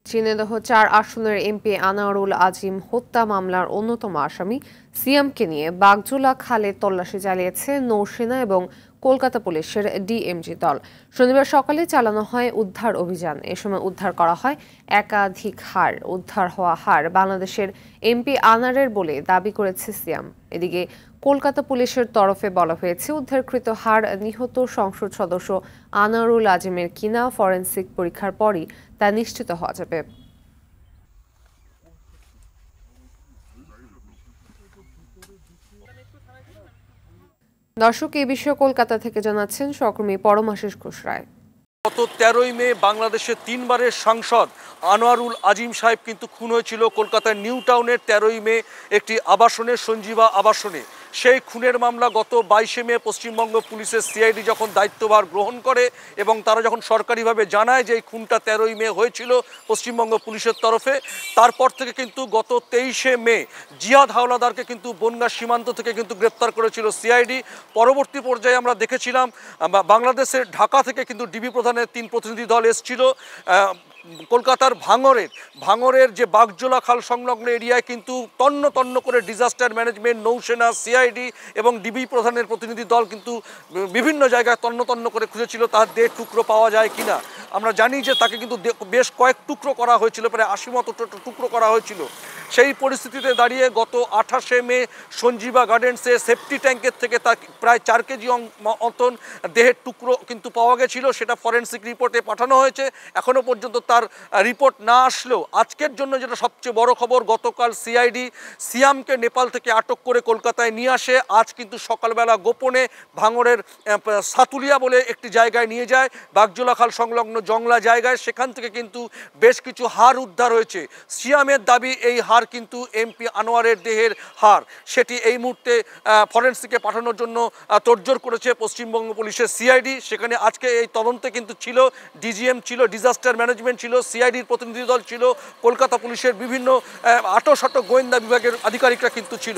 ঝিনাইদহ ৪ আসনের এমপি আনোয়ারুল আজিম হত্যা মামলার অন্যতম আসামি সিয়ামকে নিয়ে বাগজোলা খালে তল্লাশি চালিয়েছে নৌসেনা এবং কলকাতা পুলিশের ডিএমজি দল। শনিবার সকালে চালানো হয় উদ্ধার অভিযান। এ সময় উদ্ধার করা হয় একাধিক হাড়। উদ্ধার হওয়া হাড় বাংলাদেশের এমপি আনারের বলে দাবি করেছে সিয়াম। এদিকে কলকাতা পুলিশের তরফে বলা হয়েছে, উদ্ধারকৃত হাড় নিহত সংসদ সদস্য আনোয়ারুল আজিমের কিনা ফরেনসিক পরীক্ষার পরই তা নিশ্চিত হওয়া যাবে। দর্শক, এই বিষয়ে কলকাতা থেকে জানাচ্ছেন সহকর্মী পরমাশিস ঘোষ রায়। গত 13ই মে বাংলাদেশের 3 বারের সাংসদ আনোয়ারুল আজিম সাহেব কিন্তু খুন হয়েছিল কলকাতার নিউ টাউনের 13ই মে একটি আবাসনে, সঞ্জীবা আবাসনে। সেই খুনের মামলা গত 22শে মে পশ্চিমবঙ্গ পুলিশের সিআইডি যখন দায়িত্বভার গ্রহণ করে এবং তারা যখন সরকারিভাবে জানায় যে এই খুনটা 13ই মে হয়েছিল পশ্চিমবঙ্গ পুলিশের তরফে, তারপর থেকে কিন্তু গত 23শে মে জিয়াদ হাওলাদারকে কিন্তু বনগাঁ সীমান্ত থেকে কিন্তু গ্রেপ্তার করেছিল সিআইডি। পরবর্তী পর্যায়ে আমরা দেখেছিলাম বাংলাদেশের ঢাকা থেকে কিন্তু ডিবি প্রধানের 3 প্রতিনিধি দল এসেছিল কলকাতার ভাঙরের যে বাগজোলা খাল সংলগ্ন এরিয়ায় কিন্তু তন্ন তন্ন করে ডিজাস্টার ম্যানেজমেন্ট, নৌসেনা, সিআইডি এবং ডিবি প্রধানের প্রতিনিধি দল কিন্তু বিভিন্ন জায়গায় তন্ন তন্ন করে খুঁজেছিল তার দেহ টুকরো পাওয়া যায় কিনা। আমরা জানি যে তাকে কিন্তু বেশ কয়েক টুকরো করা হয়েছিল, প্রায় 80 মতো টুকরো করা হয়েছিল। সেই পরিস্থিতিতে দাঁড়িয়ে গত 28শে মে সঞ্জীবা গার্ডেন্সে সেফটি ট্যাঙ্কের থেকে তার প্রায় 4 কেজি মতন দেহের টুকরো কিন্তু পাওয়া গেছিল। সেটা ফরেনসিক রিপোর্টে পাঠানো হয়েছে। এখনও পর্যন্ত তার রিপোর্ট না আসলেও আজকের জন্য যেটা সবচেয়ে বড় খবর, গতকাল সিআইডি সিয়ামকে নেপাল থেকে আটক করে কলকাতায় নিয়ে আসে। আজ কিন্তু সকালবেলা গোপনে ভাঙড়ের সাতুলিয়া বলে একটি জায়গায় নিয়ে যায়, বাগজোলা খাল সংলগ্ন জংলা জায়গায়। সেখান থেকে কিন্তু বেশ কিছু হাড় উদ্ধার হয়েছে। সিয়ামের দাবি এই হাড় কিন্তু এমপি আনোয়ারের দেহের হাড়। সেটি এই মুহূর্তে ফরেনসিকে পাঠানোর জন্য তোড়জোড় করেছে পশ্চিমবঙ্গ পুলিশের সিআইডি। সেখানে আজকে এই তদন্তে কিন্তু ছিল ডিজিএম, ছিল ডিজাস্টার ম্যানেজমেন্ট, ছিল সিআইডির প্রতিনিধি দল, ছিল কলকাতা পুলিশের বিভিন্ন আটো সাটো গোয়েন্দা বিভাগের আধিকারিকরা কিন্তু ছিল।